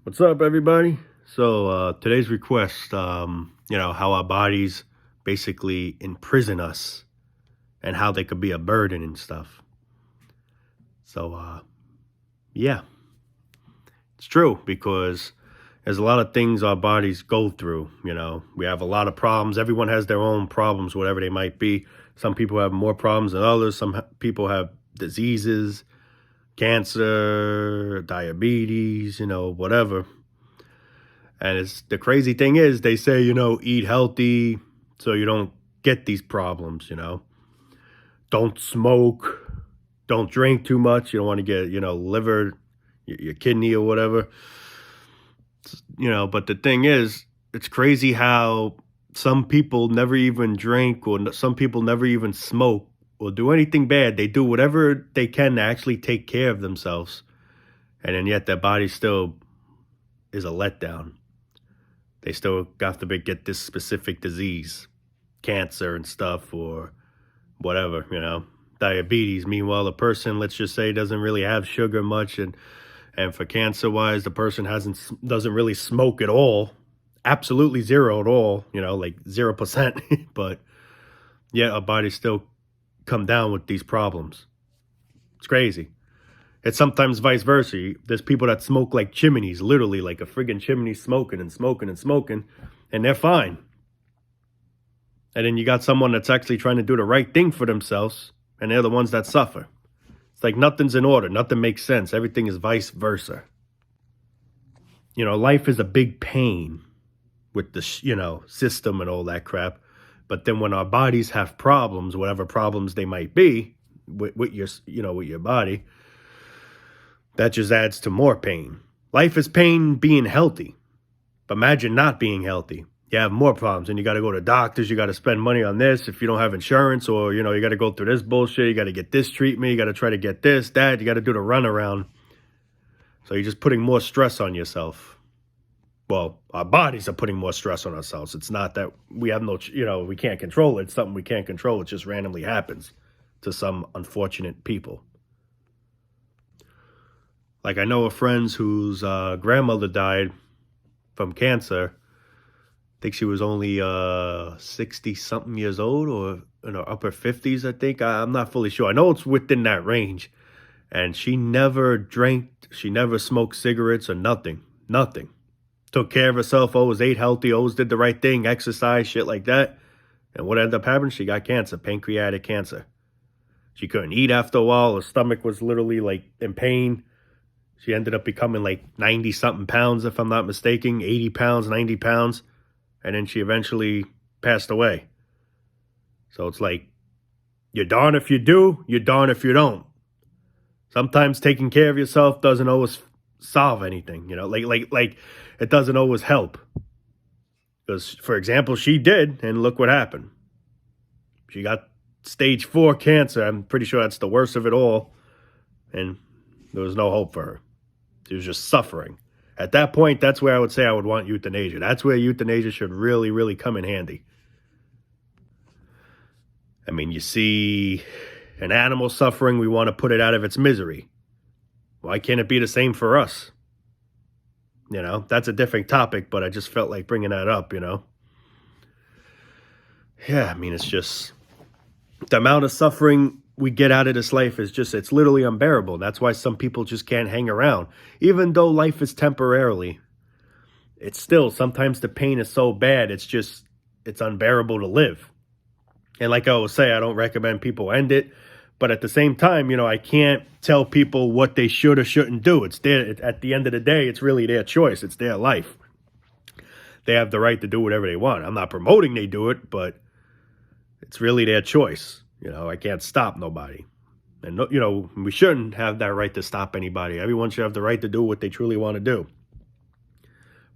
What's up, everybody? Today's request, how our bodies basically imprison us and how they could be a burden and stuff. So, uh, yeah, it's true because there's a lot of things our bodies go through. We have a lot of problems. Everyone has their own problems, whatever they might be. Some people have more problems than others. Some people have diseases, cancer, diabetes, whatever. And it's the crazy thing is they say, eat healthy so you don't get these problems. Don't smoke, don't drink too much. You don't want to get, liver, your kidney or whatever. But the thing is, it's crazy how some people never even drink or some people never even smoke or do anything bad. They do whatever they can to actually take care of themselves. And then yet their body still is a letdown. They still, God forbid, get this specific disease, cancer and stuff, or whatever. Diabetes. Meanwhile, the person, let's just say, doesn't really have sugar much, and for cancer wise, the person doesn't really smoke at all, absolutely zero at all. Like 0%. But yet our bodies still come down with these problems. It's crazy. It's sometimes vice versa. There's people that smoke like chimneys, literally like a friggin' chimney, smoking and smoking and smoking, and they're fine. And then you got someone that's actually trying to do the right thing for themselves, and they're the ones that suffer. It's like nothing's in order. Nothing makes sense. Everything is vice versa. Life is a big pain with the, system and all that crap. But then when our bodies have problems, whatever problems they might be with your body, that just adds to more pain. Life is pain being healthy. But imagine not being healthy. You have more problems and you got to go to doctors. You got to spend money on this if you don't have insurance, or, you got to go through this bullshit. You got to get this treatment. You got to try to get this, that. You got to do the runaround. So you're just putting more stress on yourself. Well, our bodies are putting more stress on ourselves. It's not that we have we can't control it. It's something we can't control. It just randomly happens to some unfortunate people. Like, I know of friends whose grandmother died from cancer. I think she was only 60-something years old, or in her upper 50s, I think. I'm not fully sure. I know it's within that range. And she never drank. She never smoked cigarettes or nothing. Nothing. Took care of herself, always ate healthy, always did the right thing, exercise, shit like that. And what ended up happening? She got cancer, pancreatic cancer. She couldn't eat after a while. Her stomach was literally like in pain. She ended up becoming like 90-something pounds, if I'm not mistaken, 80 pounds, 90 pounds. And then she eventually passed away. So it's like, you're darn if you do, you're darn if you don't. Sometimes taking care of yourself doesn't always solve anything, like it doesn't always help. Because, for example, she did, and look what happened. She got stage 4 cancer. I'm pretty sure that's the worst of it all. And there was no hope for her. She was just suffering. At that point, that's where I would say I would want euthanasia. That's where euthanasia should really, really come in handy. I mean, you see an animal suffering, we want to put it out of its misery. Why can't it be the same for us? That's a different topic, but I just felt like bringing that up, Yeah, I mean, it's just the amount of suffering we get out of this life it's literally unbearable. That's why some people just can't hang around. Even though life is temporarily, it's still, sometimes the pain is so bad, it's unbearable to live. And like I always say, I don't recommend people end it. But at the same time, I can't tell people what they should or shouldn't do. At the end of the day, it's really their choice. It's their life. They have the right to do whatever they want. I'm not promoting they do it, but it's really their choice. I can't stop nobody. And, we shouldn't have that right to stop anybody. Everyone should have the right to do what they truly want to do.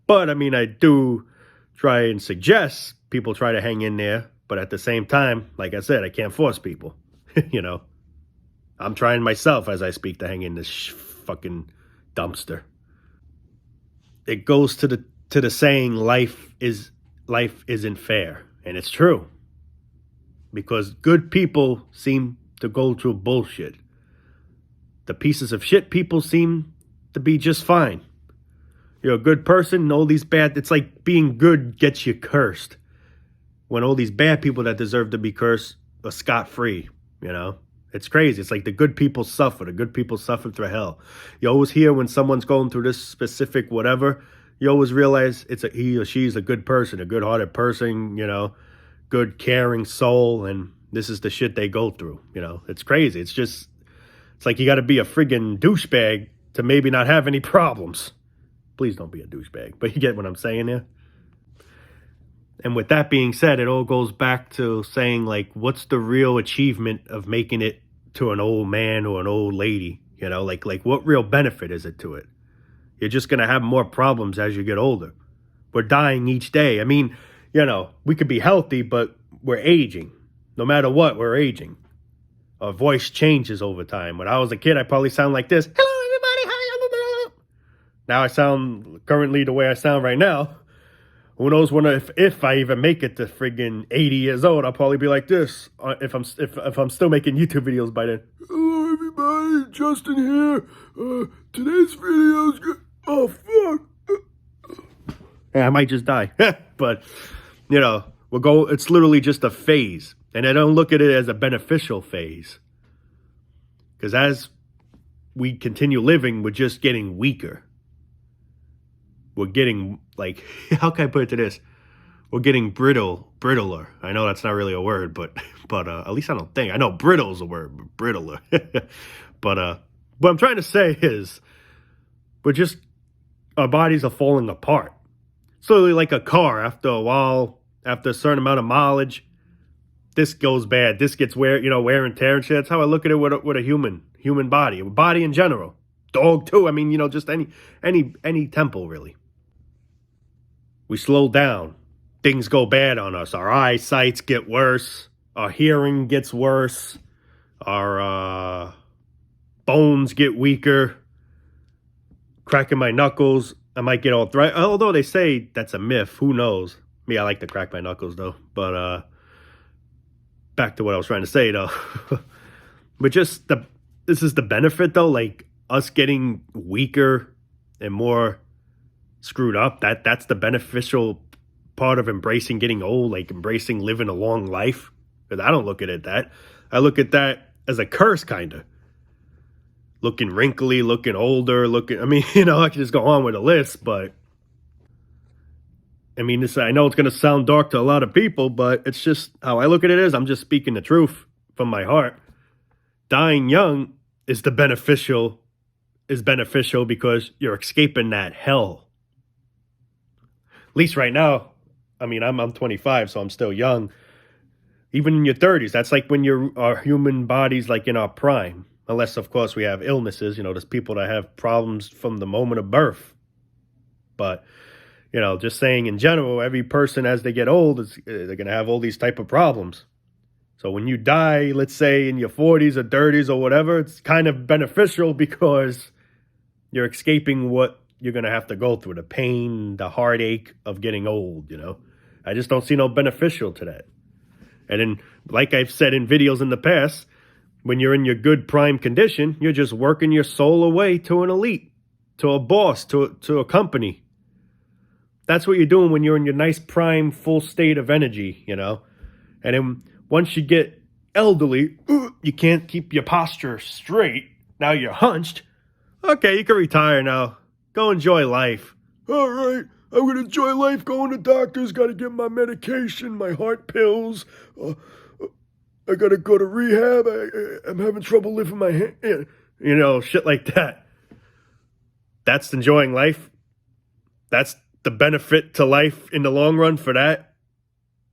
But, I mean, I do try and suggest people try to hang in there. But at the same time, like I said, I can't force people. I'm trying myself as I speak to hang in this fucking dumpster. It goes to the saying, life isn't fair. And it's true. Because good people seem to go through bullshit. The pieces of shit people seem to be just fine. You're a good person, all these bad, it's like being good gets you cursed. When all these bad people that deserve to be cursed are scot-free, you know? It's crazy. It's like the good people suffer. The good people suffer through hell. You always hear when someone's going through this specific whatever, you always realize he or she's a good person, a good-hearted person, you know, good, caring soul, and this is the shit they go through, you know? It's crazy. It's like you got to be a friggin' douchebag to maybe not have any problems. Please don't be a douchebag, but you get what I'm saying here? And with that being said, it all goes back to saying, like, what's the real achievement of making it to an old man or an old lady? You know, like what real benefit is it to it? You're just going to have more problems as you get older. We're dying each day. I mean, you know, we could be healthy, but we're aging. No matter what, we're aging. Our voice changes over time. When I was a kid, I probably sound like this. Hello, everybody. Hi, now I sound currently the way I sound right now. Who knows when if I even make it to friggin' 80 years old, I'll probably be like this if I'm still making YouTube videos by then. Hello everybody, Justin here. Today's video's good. Oh fuck. Yeah, I might just die. But you know, it's literally just a phase. And I don't look at it as a beneficial phase. Because as we continue living, we're just getting weaker. We're getting, like, how can I put it to this? We're getting brittler. I know that's not really a word, but at least I don't think. I know brittle's a word, but brittler. But what I'm trying to say is our bodies are falling apart. It's literally like a car. After a while, after a certain amount of mileage, this goes bad. This gets wear and tear and shit. That's how I look at it with a human body, a body in general. Dog too. I mean, you know, just any temple really. We slow down. Things go bad on us. Our eyesight get worse. Our hearing gets worse. Our bones get weaker. Cracking my knuckles. I might get arthritis. Although they say that's a myth. Who knows? Me, I like to crack my knuckles though. But back to what I was trying to say though. But this is the benefit though. Like us getting weaker and more screwed up, that's the beneficial part of embracing getting old, like embracing living a long life. Because I don't look at it that. I look at that as a curse, kind of. Looking wrinkly, looking older, I mean, you know, I can just go on with a list, but I mean, I know it's going to sound dark to a lot of people, but it's just how I look at it is I'm just speaking the truth from my heart. Dying young is beneficial because you're escaping that hell. At least right now, I mean, I'm 25, so I'm still young. Even in your 30s, that's like when our human body's like in our prime. Unless, of course, we have illnesses. You know, there's people that have problems from the moment of birth. But, you know, just saying in general, every person as they get old, they're going to have all these type of problems. So when you die, let's say in your 40s or 30s or whatever, it's kind of beneficial because you're escaping what you're going to have to go through, the pain, the heartache of getting old, you know. I just don't see no beneficial to that. And then, like I've said in videos in the past, when you're in your good prime condition, you're just working your soul away to an elite, to a boss, to a company. That's what you're doing when you're in your nice prime, full state of energy, you know. And then once you get elderly, you can't keep your posture straight. Now you're hunched. Okay, you can retire now. Go enjoy life. All right, I'm going to enjoy life going to doctors. Got to get my medication, my heart pills. I got to go to rehab. I'm having trouble lifting my hand. You know, shit like that. That's enjoying life. That's the benefit to life in the long run for that.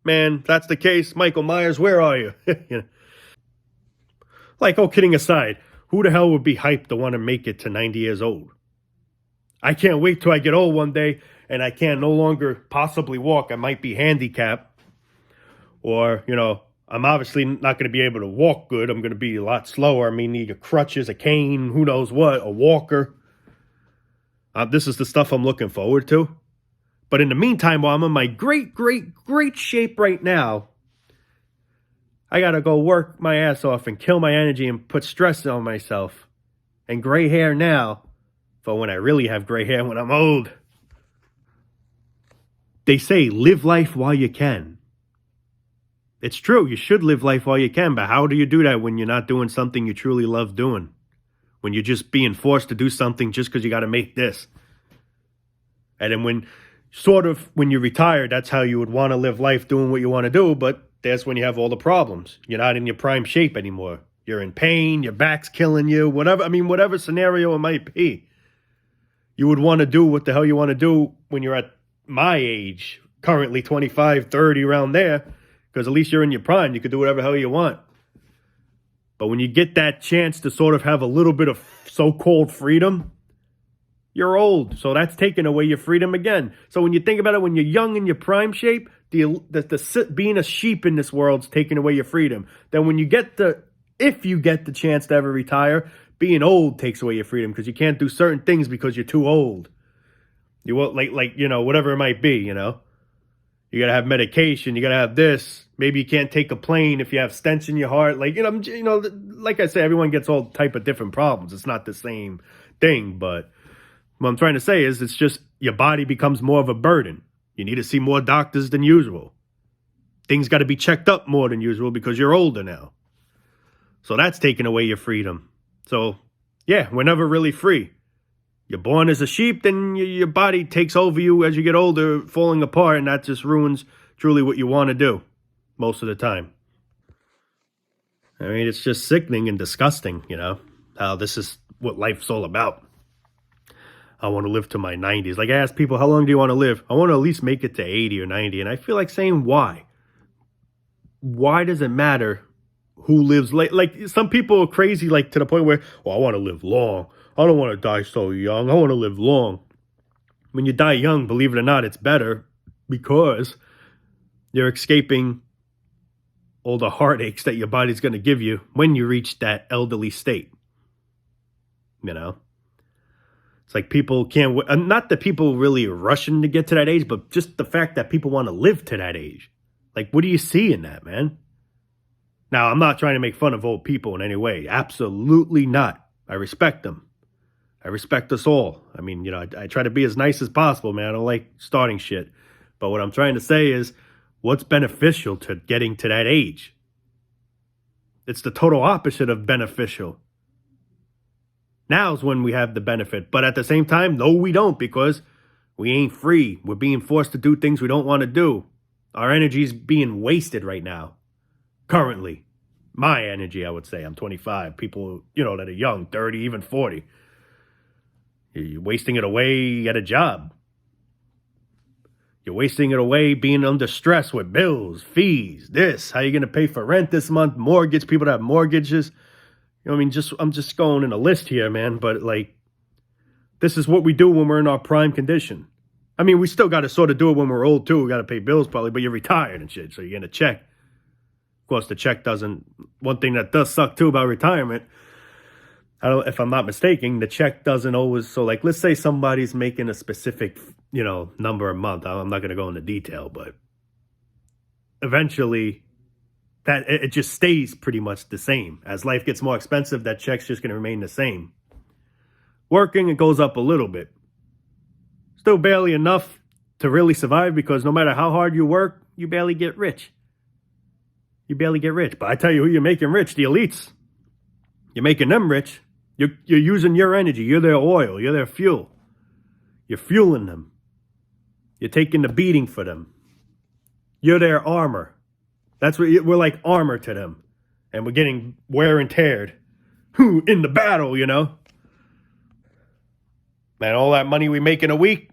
Man, if that's the case, Michael Myers, where are you? You know? Like, oh, kidding aside, who the hell would be hyped to want to make it to 90 years old? I can't wait till I get old one day and I can no longer possibly walk. I might be handicapped. Or, you know, I'm obviously not going to be able to walk good. I'm going to be a lot slower. I mean, need a crutches, a cane, who knows what, a walker. This is the stuff I'm looking forward to. But in the meantime, while I'm in my great shape right now, I got to go work my ass off and kill my energy and put stress on myself. And gray hair now for when I really have gray hair when I'm old. They say live life while you can. It's true. You should live life while you can. But how do you do that when you're not doing something you truly love doing? When you're just being forced to do something just because you got to make this. And then when you retire, that's how you would want to live life, doing what you want to do. But that's when you have all the problems. You're not in your prime shape anymore. You're in pain. Your back's killing you. Whatever scenario it might be. You would want to do what the hell you want to do when you're at my age, currently 25, 30, around there. Because at least you're in your prime. You could do whatever the hell you want. But when you get that chance to sort of have a little bit of so-called freedom, you're old. So that's taking away your freedom again. So when you think about it, when you're young in your prime shape, being a sheep in this world's taking away your freedom. Then if you get the chance to ever retire, being old takes away your freedom because you can't do certain things because you're too old. You won't whatever it might be, You got to have medication. You got to have this. Maybe you can't take a plane if you have stents in your heart. Like I say, everyone gets all type of different problems. It's not the same thing. But what I'm trying to say is it's just your body becomes more of a burden. You need to see more doctors than usual. Things got to be checked up more than usual because you're older now. So that's taking away your freedom. So, yeah, we're never really free. You're born as a sheep, then your body takes over you as you get older, falling apart, and that just ruins truly what you want to do most of the time. I mean, it's just sickening and disgusting, how this is what life's all about. I want to live to my 90s. Like I ask people, how long do you want to live? I want to at least make it to 80 or 90, and I feel like saying why? Why does it matter who lives late? Like some people are crazy, like to the point where, I want to live long. I don't want to die so young. I want to live long. When you die young, believe it or not, it's better because you're escaping all the heartaches that your body's going to give you when you reach that elderly state. It's like people can't, not that people really are rushing to get to that age, but just the fact that people want to live to that age. Like, what do you see in that, man? Now, I'm not trying to make fun of old people in any way. Absolutely not. I respect them. I respect us all. I mean, I try to be as nice as possible, man. I don't like starting shit. But what I'm trying to say is, what's beneficial to getting to that age? It's the total opposite of beneficial. Now's when we have the benefit. But at the same time, no, we don't, because we ain't free. We're being forced to do things we don't want to do. Our energy's being wasted right now. Currently. My energy, I would say. I'm 25. People, that are young, 30, even 40. You're wasting it away at a job. You're wasting it away being under stress with bills, fees, this. How you going to pay for rent this month? Mortgage, people that have mortgages. I'm just going in a list here, man. But this is what we do when we're in our prime condition. I mean, we still got to sort of do it when we're old too. We got to pay bills probably, but you're retired and shit. So you're getting a check. Of course, the check doesn't. One thing that does suck too about retirement, if I'm not mistaken, the check doesn't always. So let's say somebody's making a specific, number a month. I'm not going to go into detail, but eventually that it just stays pretty much the same. As life gets more expensive, that check's just going to remain the same. Working, it goes up a little bit. Still barely enough to really survive because no matter how hard you work, you barely get rich. But I tell you who you're making rich, the elites. You're making them rich. You're using your energy. You're their oil. You're their fuel. You're fueling them. You're taking the beating for them. You're their armor. We're like armor to them. And we're getting wear and teared in the battle, Man, all that money we make in a week,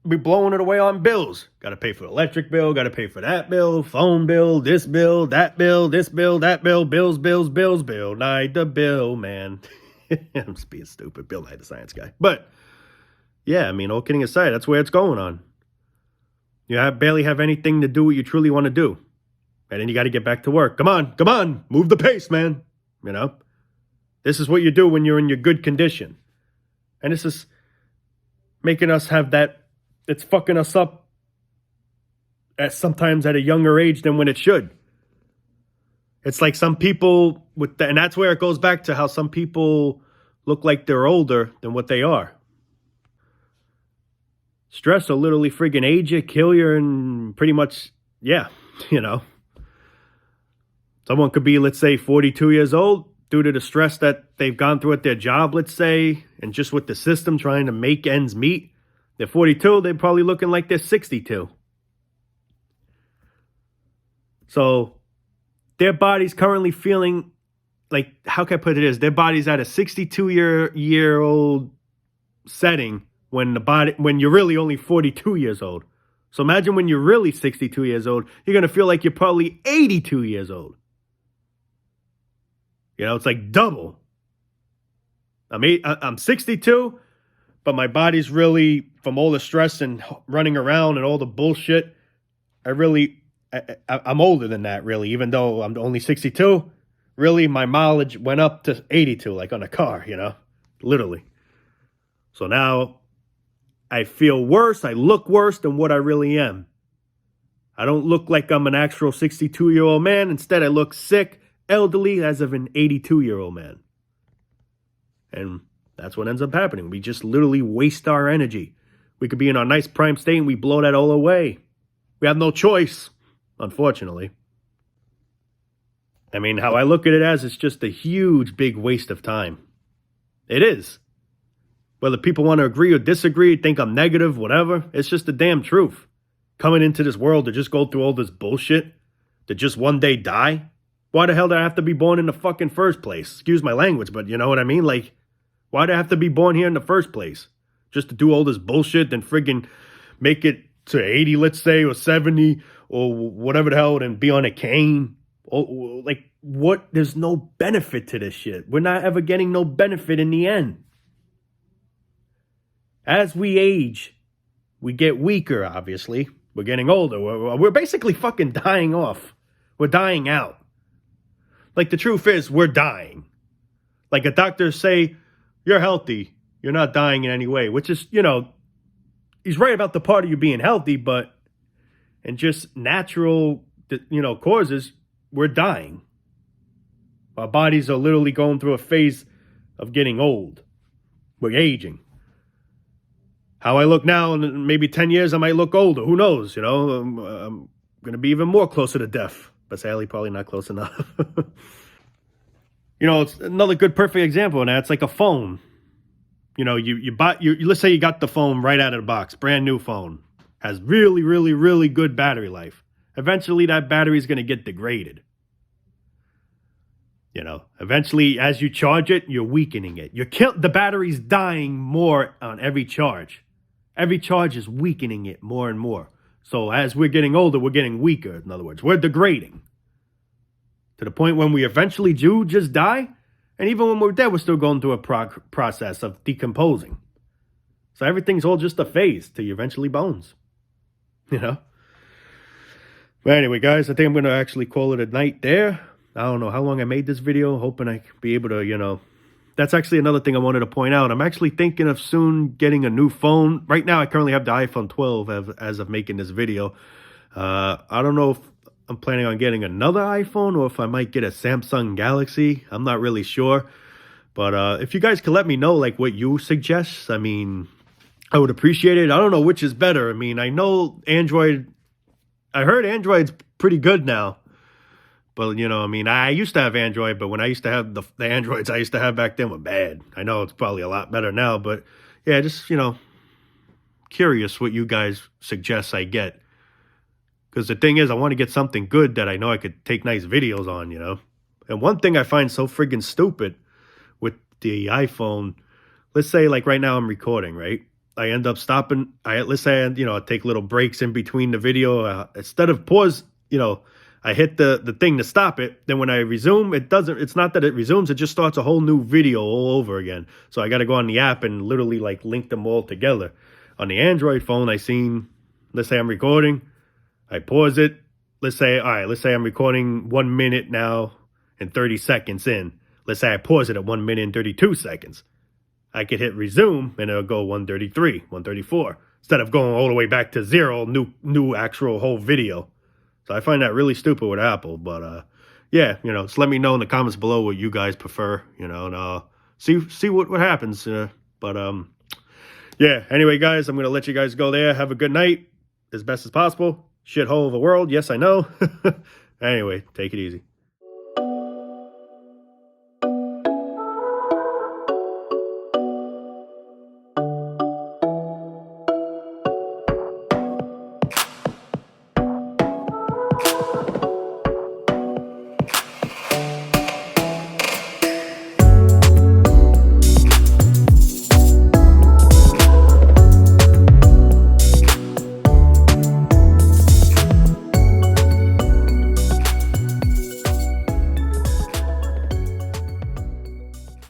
we blowing it away on bills. Got to pay for the electric bill, got to pay for that bill, phone bill, this bill, that bill, this bill, that bill, bills, Bill Nye the bill, man. I'm just being stupid. Bill Nye the science guy. But, yeah, I mean, all kidding aside, that's where it's going on. You barely have anything to do what you truly want to do. And then you got to get back to work. Come on, move the pace, man. This is what you do when you're in your good condition. And this is making us have that, it's fucking us up sometimes at a younger age than when it should. It's like some people and that's where it goes back to how some people look like they're older than what they are. Stress will literally friggin' age you, kill you, and pretty much, yeah, you know. Someone could be, let's say, 42 years old due to the stress that they've gone through at their job, let's say, and just with the system trying to make ends meet. They're 42, they're probably looking like they're 62. So their body's currently feeling like, how can I put it is, their body's at a 62-year-old setting when you're really only 42 years old. So imagine when you're really 62 years old, you're going to feel like you're probably 82 years old. You know, it's like double. I'm 62, but my body's really, from all the stress and running around and all the bullshit, I'm older than that, really. Even though I'm only 62, really, my mileage went up to 82, like on a car, you know, literally. So now I feel worse. I look worse than what I really am. I don't look like I'm an actual 62-year-old man. Instead, I look sick, elderly, as of an 82-year-old man. And that's what ends up happening. We just literally waste our energy. We could be in our nice prime state and we blow that all away. We have no choice, unfortunately. I mean, how I look at it as, it's just a huge, big waste of time. It is. Whether people want to agree or disagree, think I'm negative, whatever, it's just the damn truth. Coming into this world to just go through all this bullshit, to just one day die? Why the hell do I have to be born in the fucking first place? Excuse my language, but you know what I mean? Like, why do I have to be born here in the first place? Just to do all this bullshit, then friggin' make it to 80, let's say, or 70, or whatever the hell, and be on a cane? Oh, like, what? There's no benefit to this shit. We're not ever getting no benefit in the end. As we age, we get weaker, obviously. We're getting older. We're basically fucking dying off. We're dying out. Like, the truth is, we're dying. Like, a doctor say, you're healthy. You're not dying in any way. Which is, you know, he's right about the part of you being healthy, but in just natural, you know, causes, we're dying. Our bodies are literally going through a phase of getting old. We're aging. How I look now, in maybe 10 years, I might look older. Who knows, you know? I'm going to be even more closer to death. But sadly, probably not close enough. You know, it's another good, perfect example of that. It's like a phone. You know, let's say you got the phone right out of the box. Brand new phone. Has really, really, really good battery life. Eventually, that battery is going to get degraded. You know, eventually, as you charge it, you're weakening it. The battery's dying more on every charge. Every charge is weakening it more and more. So as we're getting older, we're getting weaker. In other words, we're degrading. To the point when we eventually do just die. And even when we're dead, we're still going through a process of decomposing. So everything's all just a phase till you eventually bones. You know? But anyway, guys, I think I'm going to actually call it a night there. I don't know how long I made this video, hoping I can be able to, you know. That's actually another thing I wanted to point out. I'm actually thinking of soon getting a new phone. Right now, I currently have the iPhone 12 as of making this video. I don't know if I'm planning on getting another iPhone or if I might get a Samsung Galaxy. I'm not really sure. But if you guys could let me know, like, what you suggest, I mean, I would appreciate it. I don't know which is better. I mean, I know Android. I heard Android's pretty good now. But, you know, I mean, I used to have Android, but when I used to have the Androids I used to have back then were bad. I know it's probably a lot better now, but yeah, just, you know, curious what you guys suggest I get. Because the thing is, I want to get something good that I know I could take nice videos on, you know. And one thing I find so friggin' stupid with the iPhone, let's say, like, right now I'm recording, right? I end up stopping. Let's say, you know, I take little breaks in between the video. Instead of pause, you know, I hit the thing to stop it. Then when I resume, it's not that it resumes. It just starts a whole new video all over again. So I got to go on the app and literally, like, link them all together. On the Android phone, let's say I'm recording. I pause it. Let's say I'm recording 1 minute now and 30 seconds in. Let's say I pause it at 1 minute and 32 seconds. I could hit resume and it'll go 133, 134. Instead of going all the way back to zero, new actual whole video. So I find that really stupid with Apple, but yeah, you know, just let me know in the comments below what you guys prefer, you know, and see what happens. But Yeah, anyway, guys, I'm going to let you guys go there. Have a good night as best as possible. Shithole of a world. Yes, I know. Anyway, take it easy.